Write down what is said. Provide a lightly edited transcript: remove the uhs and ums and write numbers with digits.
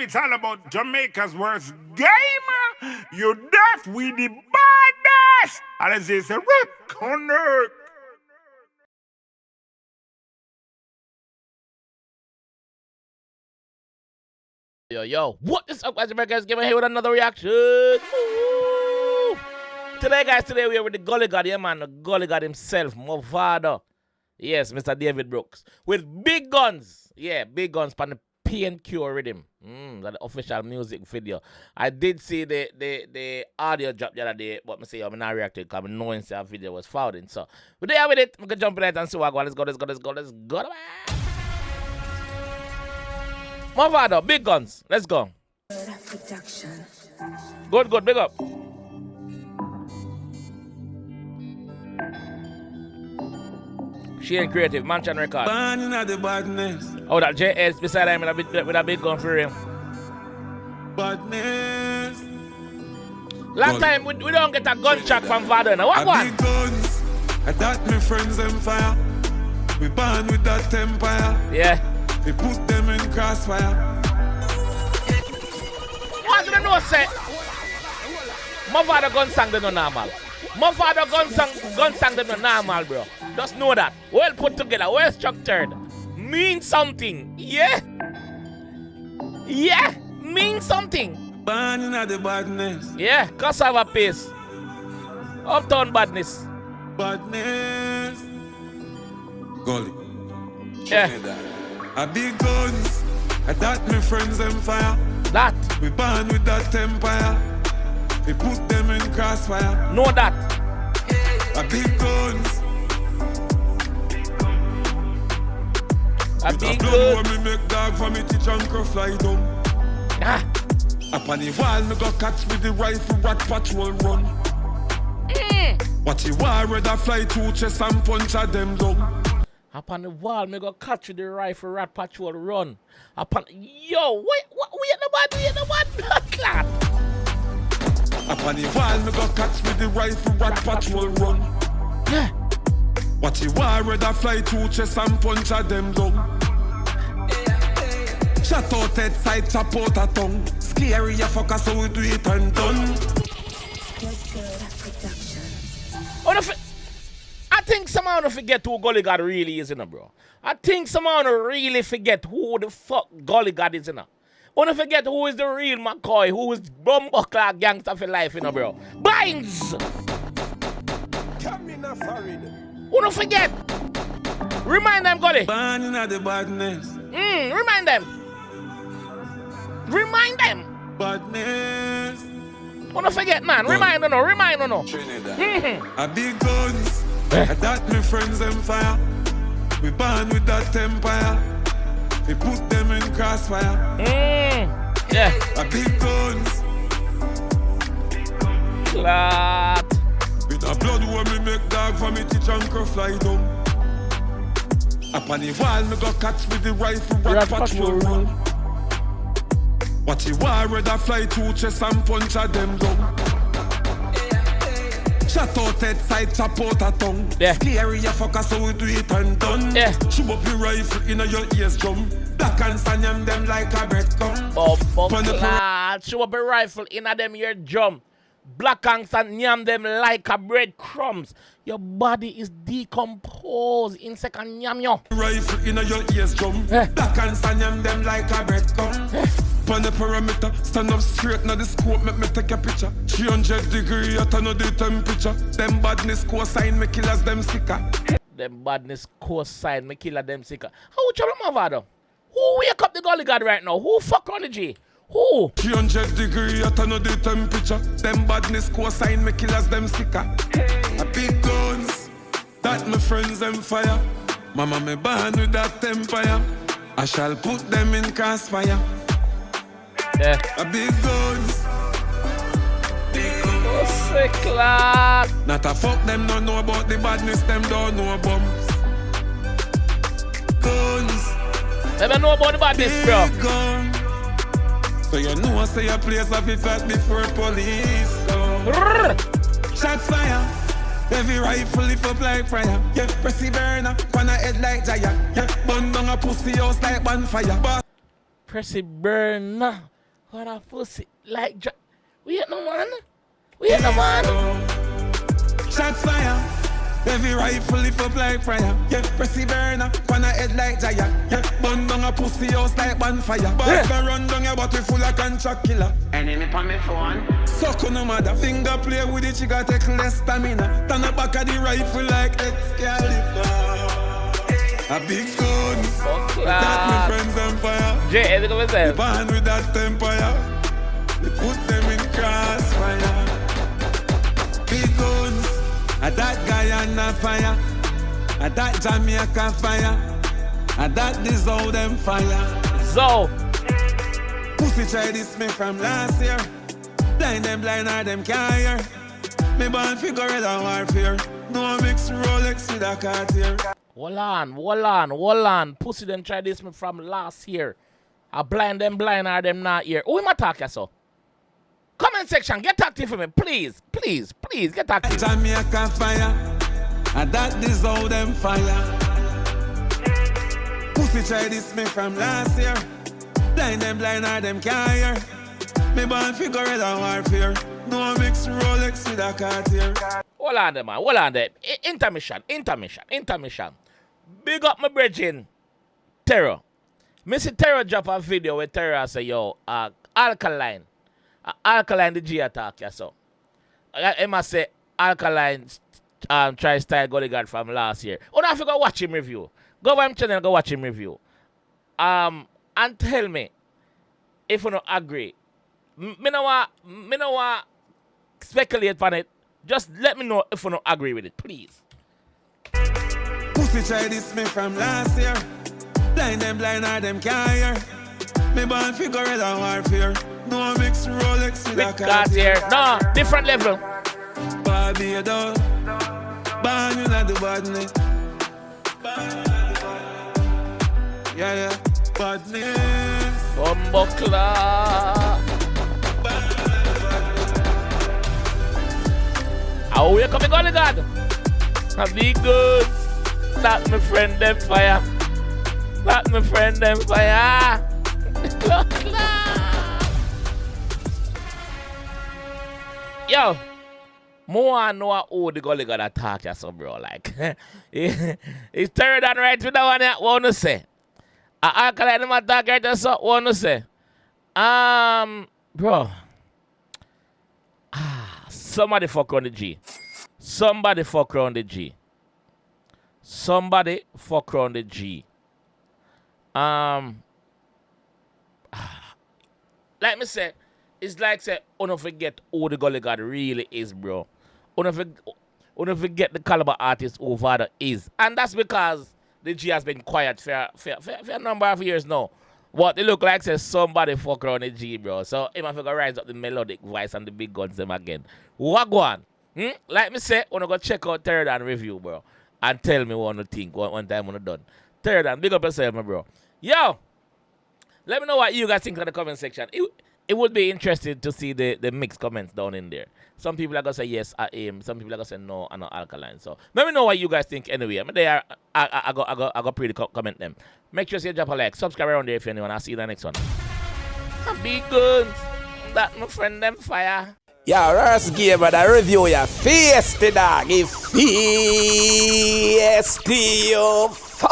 it's all about Jamaica's worst game. You deaf, we the baddest. And as they say, connect. Yo, what is up, guys? JAMAICA'S here with another reaction. Woo! Today, guys, we are with the Gully God, yeah, man, the Gully God himself, Mavado. Yes, Mr. David Brooks. With big guns. Yeah, big guns on the 𝐑𝐄𝐂𝐓𝐈𝐎𝐍 Riddim. That's the official music video. I did see the audio drop the other day, but I say I'm not reacting because I know that video was founding. So, we're there with it. We can jump in it and see what I go. Let's go. Mavado, big guns. Let's go. Good, big up. She ain't creative, Mansion Record. Oh, that JS beside him with a big gun for him. Badness. Long time we don't get a gunshot from Vado now. What one? Big guns. I thought my friends them fire. We born with that empire. Yeah. We put them in crossfire. What do you know, say? Mavado gun sang them no normal. Mavado gun sang them no normal, bro. Just know that. Well put together, well structured. Mean something. Yeah. Yeah. Mean something. Born in the badness. Yeah. Cassava paste. Uptown badness. Badness. Gully. Yeah. A big guns. I thought my friends them fire. That. We born with that empire. We put them in crossfire. Know that. A big guns. A With big blood gun. when me make dog for me teach uncle fly down. Ah. Up on the wall me go catch with the rifle rat patrol run. What you want rather fly to chest and punch at them down. Up on the wall, me go catch the rifle rat patrol run. Up on yo, wait, what we at the bad, clad. Up on the wall, me go catch with the rifle rat patrol run. Yeah. What you want rather fly to chest and punch at them down. Shut out head side, chop out a tongue. Scary you fucker, so we do it and done. I think somehow don't forget who Gully God really is, bro. I think somehow don't really forget who the fuck Gully God is, Wanna forget who is the real McCoy, who is bumbuckler gangster for life, bro. Binds! Wanna forget? Remind them, Gully. Born in the badness. Remind them. Remind them. Badness. Wanna forget, man. Remind them, no. A big guns. I thought my friends them fire. We born with that empire. We put them in crossfire. Yeah. A big guns. Clap. With a blood when me make dog for me teach uncle fly down. Up on the wall me go catch with the rifle rat patrol run. What you want rather fly to chest and punch at them down. Shut out head side, chop out a tongue. Yeah. Scary you fucker, so we do it and done. Yeah. Shoot up your rifle in your ears drum. Black and sanyam them like a breadcrumb. Show up a rifle in them your drum. Black and yam them like a breadcrumbs. Your body is decomposed in second yam yo. Rifle in your ears drum. Black and sanyam them like a breadcrumb. On the perimeter, stand up straight now the scope, make me take a picture. 300 degrees at another temperature. Them badness co-sign me killers them sicker. Them badness co-sign me killer them sicker. How would you Mavado? Who wake up the Gully God right now? Who fuck on the G? Who? 300 degrees at another temperature. Them badness co-sign me killers them sicker. A big guns, that my friends them fire. Mama me born with that empire. I shall put them in crossfire. Yeah. A big guns. Oh, sick lad. Not a fuck them don't know about the badness, them don't know bombs. Guns. They don't know about the badness, bro. Gun. So you know I say a place of it fast before police come. Shots fire. Every rifle lift up like fire. Yeah, pressy burner, pan a head like giant. Yeah, burn down a pussy house like bonfire. Pressy burner, What a pussy. Like, we ain't no man. We ain't no man. Shots fire. Every rifle lift up like fire. Yeah, pressy burner, pan a head like giant. Yeah, burn down a pussy house like bonfire. Boss go run down your bottle full of contract killer. Enemy on me phone. Suck on no mother. Finger play with it, she got take less stamina. Turn the back of the rifle like Excalibur. A big guns. That my friends on fire. Jay, look at myself. Band with that empire. We put them in crossfire. Big guns. A that Guyana fire, a that Jamaica fire, a that dissolve them fire. So, pussy try this me from last year. Blind or them can't hear. Me born figure out warfare. No mix Rolex with a Cartier. Hold on. Pussy them try this me from last year. I blind or them not here. Who am I talking so? Comment section, get active for me, please, get active. Jamaica fire, and that dissolve them fire. Pussy try this me from last year. Blind or them can't hear. Me born figure out warfare. No mix Rolex with a Cartier. Hold on there. Intermission. Big up my brethren, Terror. Missy Terror drop a video where Terror say, yo, alkaline the G attack, yeah, so. I must say, alkaline try style Gully God from last year. Oh, now I forgot watch him review. Go over my channel and go watch him review. And tell me if you don't agree. Me no want speculate on it. Just let me know if you don't agree with it, please. Pussy try this me from last year. Blind or them can't hear. Me born figure out warfare. No mix Rolex with a Cartier. No, different level. Barbados, born in the badness. Yeah, badness. Bumbleclaw. How we coming, Gully God? A big good. That my friend them fire. Yo, more know who the Gully God attack ya so bro, like. It's third and right with that one ya, what you say? Alkaline them attack right ya so, what you say? Bro. Somebody fuck around the G. Like me say, it's like say, don't forget who the Gully God really is, bro. Don't forget the caliber artist who Mavado is. And that's because the G has been quiet for a number of years now. But it look like say somebody fuck around the G, bro. So he might figure rise up the melodic voice and the big guns them again. Wagwan. Like me say, wanna go check out Third and review, bro. And tell me what you think one time when you're done. Third and big up yourself, my bro. Yo! Let me know what you guys think in the comment section. It would be interesting to see the mixed comments down in there. Some people are going to say yes, I am. Some people are going to say no, I'm not alkaline. So let me know what you guys think anyway. I go pretty comment them. Make sure you drop a like. Subscribe around there if anyone. I'll see you in the next one. Big guns. That my friend them fire. Yeah, Rars gave a review ya feisty dog. He feisty, you fuck.